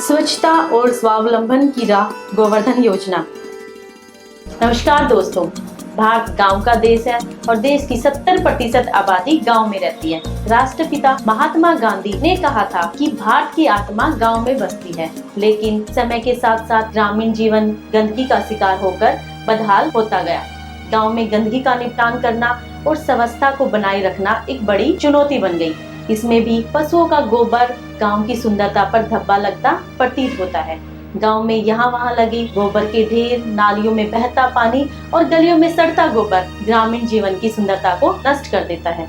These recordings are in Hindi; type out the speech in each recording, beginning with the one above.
स्वच्छता और स्वावलंबन की राह गोवर्धन योजना। नमस्कार दोस्तों, भारत गांव का देश है और देश की 70% आबादी गांव में रहती है। राष्ट्रपिता महात्मा गांधी ने कहा था कि भारत की आत्मा गांव में बसती है, लेकिन समय के साथ साथ ग्रामीण जीवन गंदगी का शिकार होकर बदहाल होता गया। गांव में गंदगी का निपटान करना और स्वच्छता को बनाए रखना एक बड़ी चुनौती बन गई। इसमें भी पशुओं का गोबर गांव की सुंदरता पर धब्बा लगता प्रतीत होता है। गांव में यहाँ वहाँ लगे गोबर के ढेर, नालियों में बहता पानी और गलियों में सड़ता गोबर ग्रामीण जीवन की सुंदरता को नष्ट कर देता है।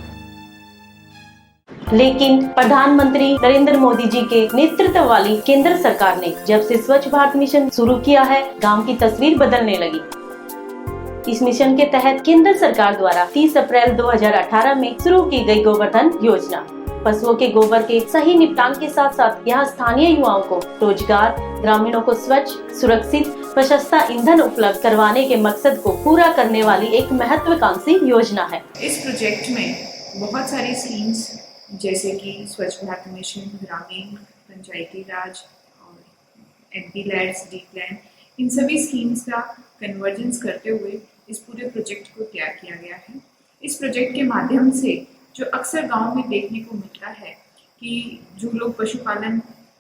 लेकिन प्रधानमंत्री नरेंद्र मोदी जी के नेतृत्व वाली केंद्र सरकार ने जब से स्वच्छ भारत मिशन शुरू किया है, गांव की तस्वीर बदलने लगी। इस मिशन के तहत केंद्र सरकार द्वारा 30 अप्रैल 2018 में शुरू की गई गोवर्धन योजना पशुओं के गोबर के सही निपटान के साथ साथ यहाँ स्थानीय युवाओं को रोजगार, ग्रामीणों को स्वच्छ, सुरक्षित व सस्ता ईंधन उपलब्ध करवाने के मकसद को पूरा करने वाली एक महत्वाकांक्षी योजना है। इस प्रोजेक्ट में बहुत सारी स्कीम्स जैसे कि स्वच्छ भारत मिशन, ग्रामीण, पंचायती राज और MP-LADS, D-Plan, इन सभी स्कीम्स का कन्वर्जेंस करते हुए इस पूरे प्रोजेक्ट को तैयार किया गया है। इस प्रोजेक्ट के माध्यम से जो अक्सर गांव में देखने को मिलता है कि जो लोग पशुपालन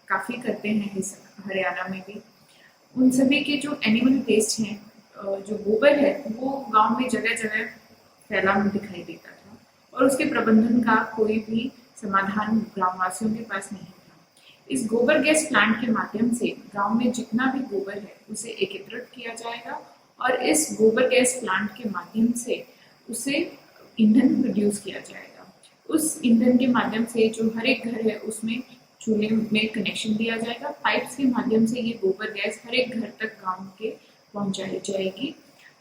काफ़ी करते हैं इस हरियाणा में भी, उन सभी के जो एनिमल वेस्ट हैं, जो गोबर है, वो गांव में जगह जगह फैला हुआ दिखाई देता था और उसके प्रबंधन का कोई भी समाधान ग्रामवासियों के पास नहीं था। इस गोबर गैस प्लांट के माध्यम से गांव में जितना भी गोबर है उसे एकत्रित किया जाएगा और इस गोबर गैस प्लांट के माध्यम से उसे ईंधन प्रोड्यूस किया जाएगा। उस ईंधन के माध्यम से जो हर एक घर है उसमें चूल्हे में कनेक्शन दिया जाएगा। पाइप्स के माध्यम से ये गोबर गैस हर एक घर तक गांव के पहुंचाई जाएगी।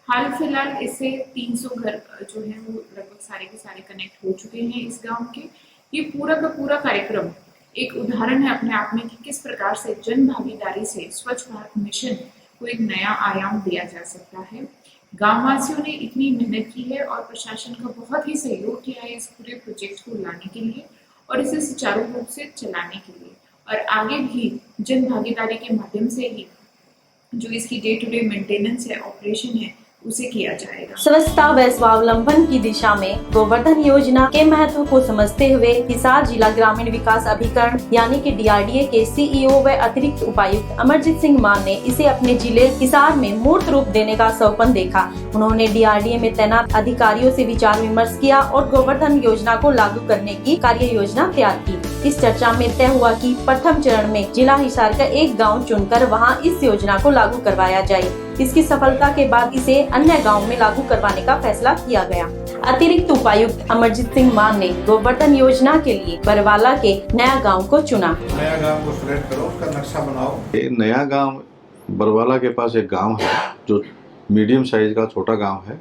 हाल फिलहाल इससे 300 घर जो है वो लगभग सारे के सारे कनेक्ट हो चुके हैं इस गांव के। ये पूरा का पूरा कार्यक्रम एक उदाहरण है अपने आप में कि किस प्रकार से जन भागीदारी से स्वच्छ भारत मिशन को एक नया आयाम दिया जा सकता है। गांववासियों ने इतनी मेहनत की है और प्रशासन का बहुत ही सहयोग किया है इस पूरे प्रोजेक्ट को लाने के लिए और इसे सुचारू रूप से चलाने के लिए, और आगे भी जन भागीदारी के माध्यम से ही जो इसकी डे टू डे मेंटेनेंस है, ऑपरेशन है, उसे किया जाएगा। स्वच्छता व स्वावलंबन की दिशा में गोवर्धन योजना के महत्व को समझते हुए हिसार जिला ग्रामीण विकास अभिकरण यानी कि DRDA के CEO व अतिरिक्त उपायुक्त अमरजीत सिंह मान ने इसे अपने जिले हिसार में मूर्त रूप देने का सौपन देखा। उन्होंने DRDA में तैनात अधिकारियों से विचार विमर्श किया और गोवर्धन योजना को लागू करने की कार्य योजना तैयार की। इस चर्चा में तय हुआ कि प्रथम चरण में जिला हिसार का एक गाँव चुनकर वहाँ इस योजना को लागू करवाया जाए। इसकी सफलता के बाद इसे अन्य गांव में लागू करवाने का फैसला किया गया। अतिरिक्त उपायुक्त अमरजीत सिंह मान ने गोवर्धन योजना के लिए बरवाला के नया गांव को चुना। नया गांव को सिलेक्ट करो, उसका नक्शा बनाओ। नया गांव बरवाला के पास एक गांव है जो मीडियम साइज का छोटा गांव है,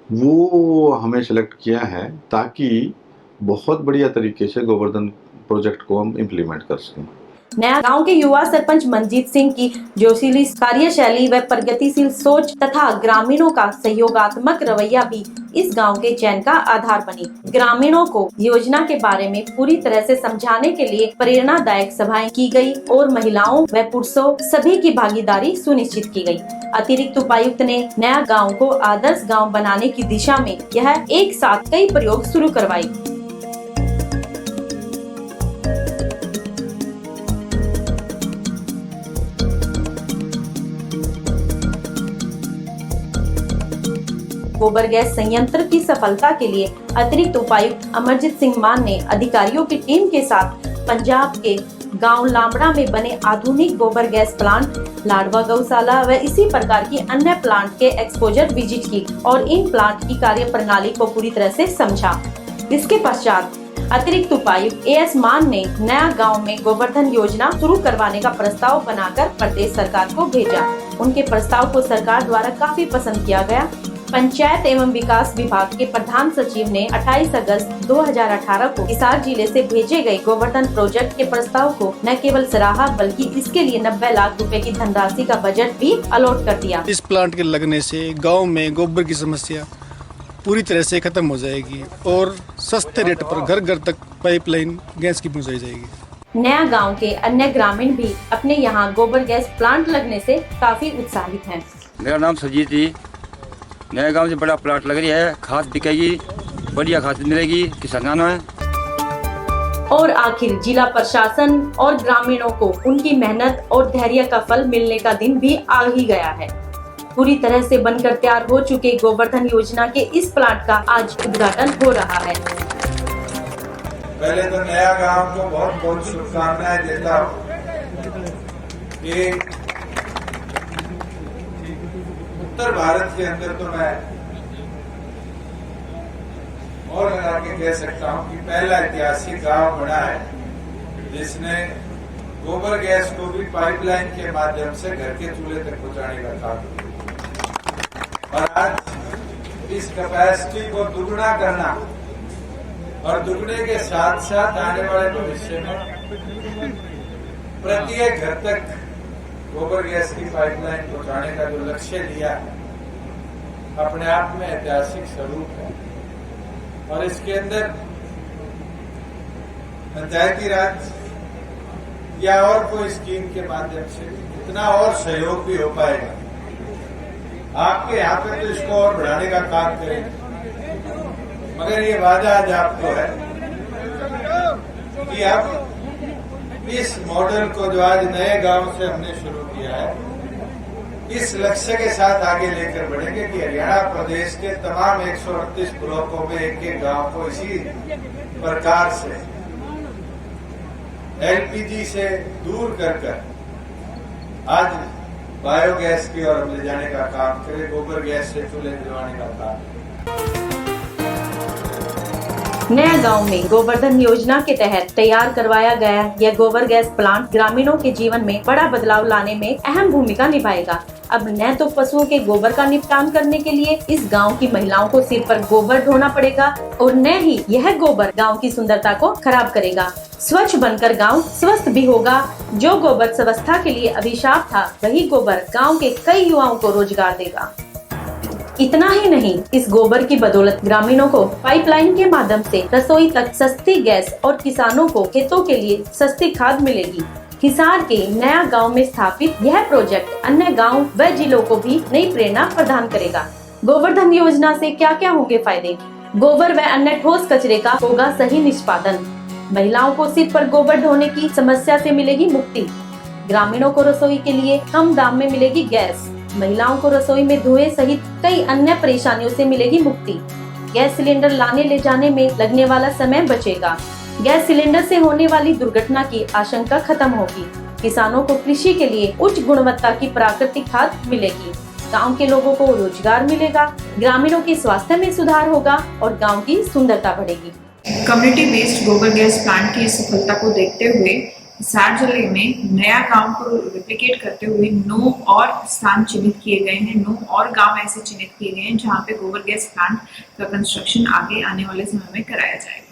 वो हमें सिलेक्ट किया है ताकि बहुत बढ़िया तरीके से गोवर्धन प्रोजेक्ट को हम इम्प्लीमेंट कर सकें। नया गांव के युवा सरपंच मनजीत सिंह की जोशीली कार्यशैली व प्रगतिशील सोच तथा ग्रामीणों का सहयोगात्मक रवैया भी इस गांव के चयन का आधार बनी। ग्रामीणों को योजना के बारे में पूरी तरह से समझाने के लिए प्रेरणादायक सभाएं की गई और महिलाओं व पुरुषों सभी की भागीदारी सुनिश्चित की गई। अतिरिक्त उपायुक्त ने नया गाँव को आदर्श गाँव बनाने की दिशा में यह एक साथ कई प्रयोग शुरू करवाई। गोबर गैस संयंत्र की सफलता के लिए अतिरिक्त उपायुक्त अमरजीत सिंह मान ने अधिकारियों की टीम के साथ पंजाब के गांव लामड़ा में बने आधुनिक गोबर गैस प्लांट, लाडवा गौशाला व इसी प्रकार की अन्य प्लांट के एक्सपोजर विजिट की और इन प्लांट की कार्य प्रणाली को पूरी तरह से समझा। इसके पश्चात अतिरिक्त उपायुक्त AS मान ने नया गांव में गोवर्धन योजना शुरू करवाने का प्रस्ताव बनाकर प्रदेश सरकार को भेजा। उनके प्रस्ताव को सरकार द्वारा काफी पसंद किया गया। पंचायत एवं विकास विभाग के प्रधान सचिव ने 28 अगस्त 2018 को हिसार जिले से भेजे गए गोवर्धन प्रोजेक्ट के प्रस्ताव को न केवल सराहा बल्कि इसके लिए 90 लाख रुपए की धनराशि का बजट भी अलॉट कर दिया। इस प्लांट के लगने से गांव में गोबर की समस्या पूरी तरह से खत्म हो जाएगी और सस्ते रेट पर घर घर तक पाइपलाइन गैस की पहुंचाई जाएगी। नया गांव के अन्य ग्रामीण भी अपने यहाँ गोबर गैस प्लांट लगने से काफी उत्साहित हैं। मेरा नाम सुजीत जी। नया गांव से बड़ा प्लांट लग रही है, खाद बिकेगी, बढ़िया खाद मिलेगी किसानों में। और आखिर जिला प्रशासन और ग्रामीणों को उनकी मेहनत और धैर्य का फल मिलने का दिन भी आ ही गया है। पूरी तरह से बनकर तैयार हो चुके गोवर्धन योजना के इस प्लांट का आज उद्घाटन हो रहा है। पहले तो नया गांव को बहुत बहुत शुभकामनाएं देता हूँ कि उत्तर भारत के अंदर तो मैं और लगा के कह सकता हूँ कि पहला ऐतिहासिक गांव बना है जिसने गोबर गैस को भी पाइपलाइन के माध्यम से घर के चूल्हे तक पहुंचाने का काम किया। और आज इस कैपेसिटी को दुगना करना और दुगने के साथ साथ आने वाले भविष्य में प्रत्येक घर तक गोबर गैस की पाइपलाइन पहुंचाने का जो लक्ष्य लिया है अपने आप में ऐतिहासिक स्वरूप है। और इसके अंदर पंचायती राज या और कोई स्कीम के माध्यम से कितना और सहयोग भी हो पाएगा, आपके यहाँ पे तो इसको और बढ़ाने का काम करेंगे। मगर ये वादा आज आपको है कि अब इस मॉडल को जो आज नए गांव से हमने शुरू किया है, इस लक्ष्य के साथ आगे लेकर बढ़ेंगे कि हरियाणा प्रदेश के तमाम 138 ब्लॉकों में एक एक गांव को इसी प्रकार से एलपीजी से दूर कर आज बायोगैस की ओर ले जाने का काम करें, गोबर गैस से चूल्हे जलवाने का काम। नया गांव में गोवर्धन योजना के तहत तैयार करवाया गया यह गोबर गैस प्लांट ग्रामीणों के जीवन में बड़ा बदलाव लाने में अहम भूमिका निभाएगा। अब न तो पशुओं के गोबर का निपटान करने के लिए इस गांव की महिलाओं को सिर पर गोबर ढोना पड़ेगा और न ही यह गोबर गांव की सुंदरता को खराब करेगा। स्वच्छ बनकर गांव स्वस्थ भी होगा। जो गोबर स्वास्थ्य के लिए अभिशाप था, वही गोबर गांव के कई युवाओं को रोजगार देगा। इतना ही नहीं, इस गोबर की बदौलत ग्रामीणों को पाइपलाइन के माध्यम से रसोई तक सस्ती गैस और किसानों को खेतों के लिए सस्ती खाद मिलेगी। हिसार के नया गांव में स्थापित यह प्रोजेक्ट अन्य गांव व जिलों को भी नई प्रेरणा प्रदान करेगा। गोवर्धन योजना से क्या क्या होंगे फायदे? गोबर व अन्य ठोस कचरे का होगा सही निष्पादन। महिलाओं को सिर पर गोबर ढोने की समस्या से मिलेगी मुक्ति। ग्रामीणों को रसोई के लिए कम दाम में मिलेगी गैस। महिलाओं को रसोई में धुएं सहित कई अन्य परेशानियों से मिलेगी मुक्ति। गैस सिलेंडर लाने ले जाने में लगने वाला समय बचेगा। गैस सिलेंडर से होने वाली दुर्घटना की आशंका खत्म होगी। किसानों को कृषि के लिए उच्च गुणवत्ता की प्राकृतिक खाद मिलेगी। गांव के लोगों को रोजगार मिलेगा। ग्रामीणों के स्वास्थ्य में सुधार होगा और गांव की सुंदरता बढ़ेगी। कम्युनिटी बेस्ड गोबर गैस प्लांट की सफलता को देखते हुए हिसार जिले में नया गांव को रेप्लिकेट करते हुए 9 और स्थान चिन्हित किए गए हैं। 9 और गांव ऐसे चिन्हित किए गए हैं जहां पे गोबर गैस प्लांट का कंस्ट्रक्शन आगे आने वाले समय में कराया जाएगा।